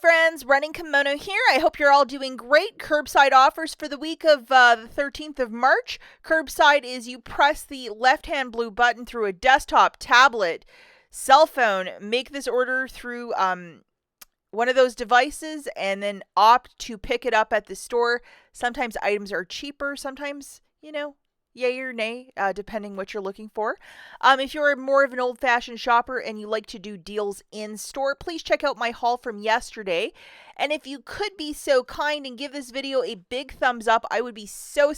friends, Running Kimono here. I hope you're all doing great. Curbside offers for the week of the 13th of March. Curbside is you press the left-hand blue button through a desktop, tablet, cell phone, make this order through one of those devices, and then opt to pick it up at the store. Sometimes items are cheaper, sometimes, yay or nay, depending what you're looking for. If you're more of an old-fashioned shopper and you like to do deals in store, please check out my haul from yesterday. And if you could be so kind and give this video a big thumbs up, I would be so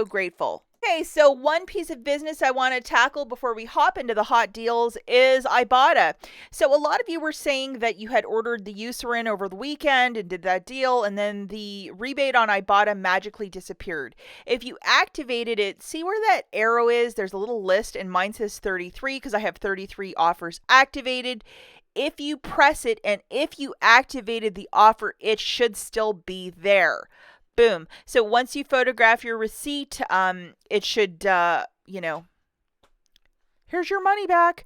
grateful. Okay, so one piece of business I want to tackle before we hop into the hot deals is Ibotta. So a lot of you were saying that you had ordered the Eucerin over the weekend and did that deal, and then the rebate on Ibotta magically disappeared. If you activated it, see where that arrow is? There's a little list, and mine says 33 because I have 33 offers activated. If you press it and if you activated the offer, it should still be there. Boom. So once you photograph your receipt, it should, here's your money back.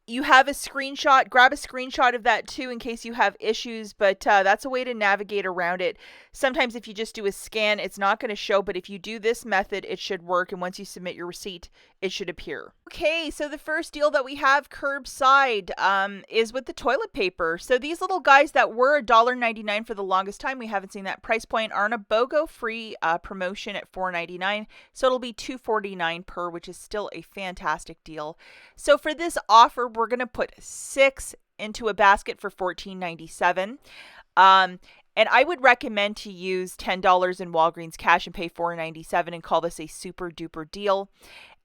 You have a screenshot. Grab a screenshot of that too in case you have issues, but that's a way to navigate around it. Sometimes if you just do a scan, it's not going to show, but if you do this method, it should work, and once you submit your receipt, it should appear. Okay, so the first deal that we have curbside is with the toilet paper. So these little guys that were $1.99 for the longest time, we haven't seen that price point, are on a BOGO free promotion at $4.99. So it'll be $2.49 per, which is still a fantastic deal. So for this offer, we're going to put 6 into a basket for $14.97. And I would recommend to use $10 in Walgreens cash and pay $4.97 and call this a super duper deal.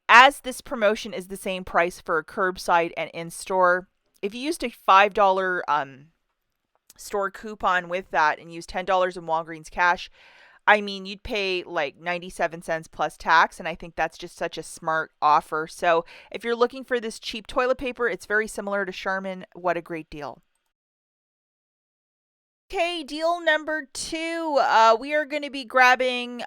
As this promotion is the same price for curbside and in-store, if you used a $5 store coupon with that and used $10 in Walgreens cash, I mean, you'd pay like 97 cents plus tax, and I think that's just such a smart offer. So if you're looking for this cheap toilet paper, it's very similar to Charmin. What a great deal. Okay, deal number 2. We are going to be grabbing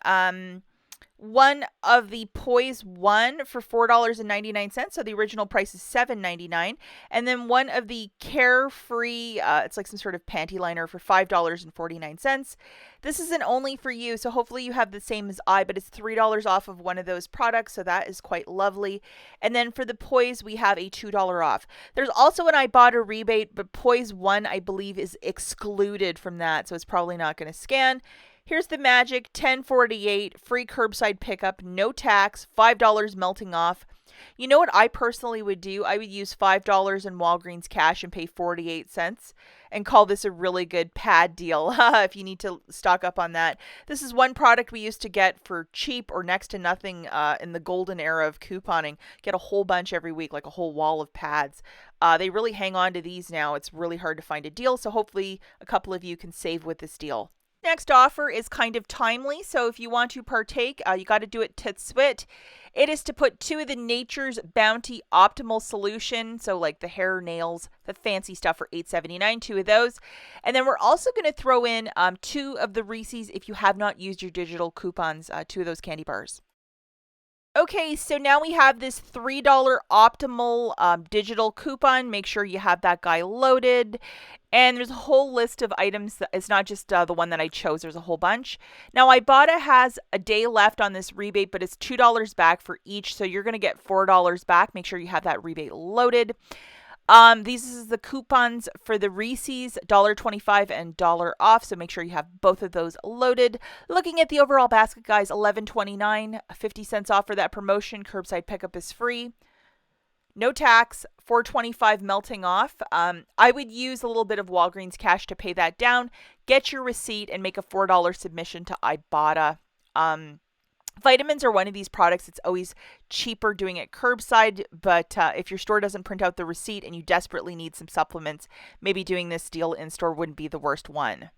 one of the Poise 1 for $4.99. So the original price is $7.99. And then one of the Carefree, it's like some sort of panty liner for $5.49. This isn't only for you, so hopefully you have the same as I, but it's $3 off of one of those products, so that is quite lovely. And then for the Poise, we have a $2 off. There's also an Ibotta rebate, but Poise 1, I believe, is excluded from that, so it's probably not going to scan. Here's the magic, $10.48, free curbside pickup, no tax, $5 melting off. You know what I personally would do? I would use $5 in Walgreens cash and pay 48 cents and call this a really good pad deal if you need to stock up on that. This is one product we used to get for cheap or next to nothing in the golden era of couponing. Get a whole bunch every week, like a whole wall of pads. They really hang on to these now. It's really hard to find a deal, so hopefully a couple of you can save with this deal. Next offer is kind of timely, so if you want to partake, you got to do it titswit. It is to put 2 of the Nature's Bounty Optimal Solution, so like the hair, nails, the fancy stuff for $8.79, 2 of those. And then we're also going to throw in 2 of the Reese's if you have not used your digital coupons, 2 of those candy bars. Okay, so now we have this $3 optimal digital coupon. Make sure you have that guy loaded. And there's a whole list of items. It's not just the one that I chose. There's a whole bunch. Now, Ibotta has a day left on this rebate, but it's $2 back for each. So you're going to get $4 back. Make sure you have that rebate loaded. These is the coupons for the Reese's, $1.25 and $1 off, so make sure you have both of those loaded. Looking at the overall basket, guys, $11.29, 50 cents off for that promotion. Curbside pickup is free. No tax, $4.25 melting off. I would use a little bit of Walgreens cash to pay that down. Get your receipt and make a $4 submission to Ibotta. Vitamins are one of these products. It's always cheaper doing it curbside, but if your store doesn't print out the receipt and you desperately need some supplements, maybe doing this deal in store wouldn't be the worst one.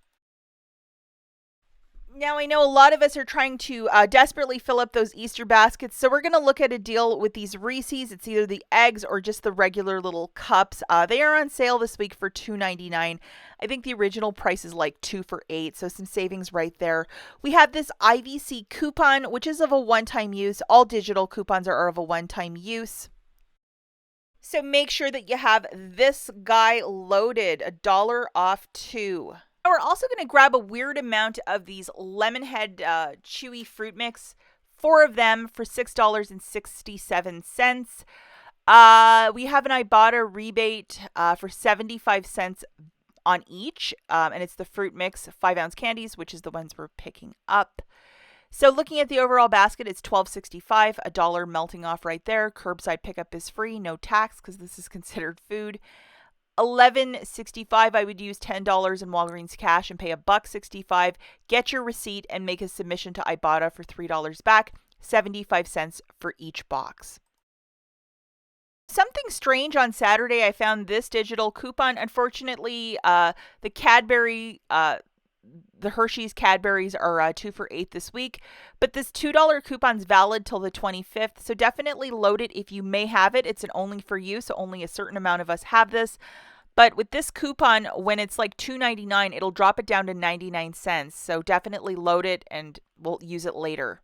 Now, I know a lot of us are trying to desperately fill up those Easter baskets, so we're going to look at a deal with these Reese's. It's either the eggs or just the regular little cups. They are on sale this week for $2.99. I think the original price is like 2 for $8, so some savings right there. We have this IVC coupon, which is of a one-time use. All digital coupons are of a one-time use. So make sure that you have this guy loaded, $1 off too. We're also going to grab a weird amount of these lemon head chewy fruit mix, 4 of them for $6.67. We have an Ibotta rebate for 75 cents on each, and it's the fruit mix 5-ounce candies, which is the ones we're picking up. So looking at the overall basket, it's $12.65, $1 melting off right there. Curbside pickup is free, no tax because this is considered food. $11.65. I would use $10 in Walgreens cash and pay $1.65. Get your receipt and make a submission to Ibotta for $3 back, 75 cents for each box. Something strange on Saturday, I found this digital coupon. Unfortunately, the Cadbury, the Hershey's Cadburys are 2 for $8 this week, but this $2 coupon's valid till the 25th, so definitely load it if you may have it. It's an only for you, so only a certain amount of us have this. But with this coupon, when it's like $2.99, it'll drop it down to 99 cents, so definitely load it and we'll use it later.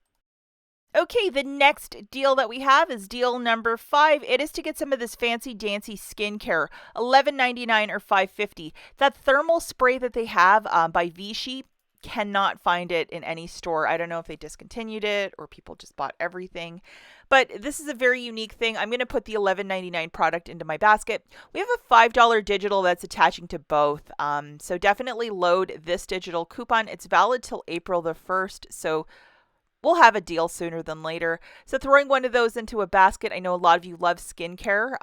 Okay, the next deal that we have is deal number 5. It is to get some of this fancy dancy skincare, $11.99 or $5.50. That thermal spray that they have by Vichy, cannot find it in any store. I don't know if they discontinued it or people just bought everything. But this is a very unique thing. I'm going to put the $11.99 product into my basket. We have a $5 digital that's attaching to both. So definitely load this digital coupon. It's valid till April the 1st. So we'll have a deal sooner than later. So throwing one of those into a basket, I know a lot of you love skincare.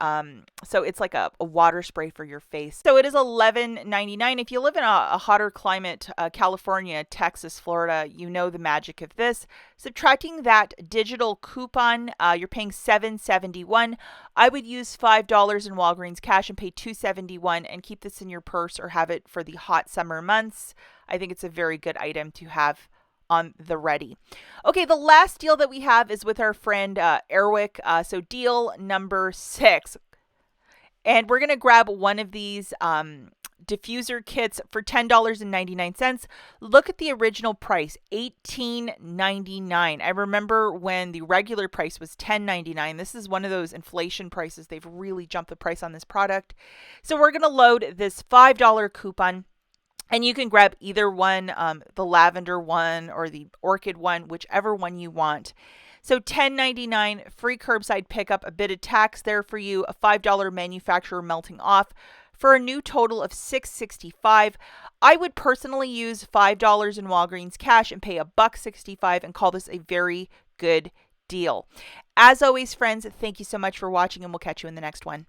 So it's like a water spray for your face. So it is $11.99. If you live in a hotter climate, California, Texas, Florida, you know the magic of this. Subtracting that digital coupon, you're paying $7.71. I would use $5 in Walgreens cash and pay $2.71 and keep this in your purse or have it for the hot summer months. I think it's a very good item to have on the ready. Okay, the last deal that we have is with our friend Airwick. So deal number 6. And we're going to grab one of these diffuser kits for $10.99. Look at the original price, $18.99. I remember when the regular price was $10.99. This is one of those inflation prices. They've really jumped the price on this product. So we're going to load this $5 coupon. And you can grab either one, the lavender one or the orchid one, whichever one you want. So $10.99, free curbside pickup, a bit of tax there for you, a $5 manufacturer melting off for a new total of $6.65. I would personally use $5 in Walgreens cash and pay $1.65 and call this a very good deal. As always, friends, thank you so much for watching, and we'll catch you in the next one.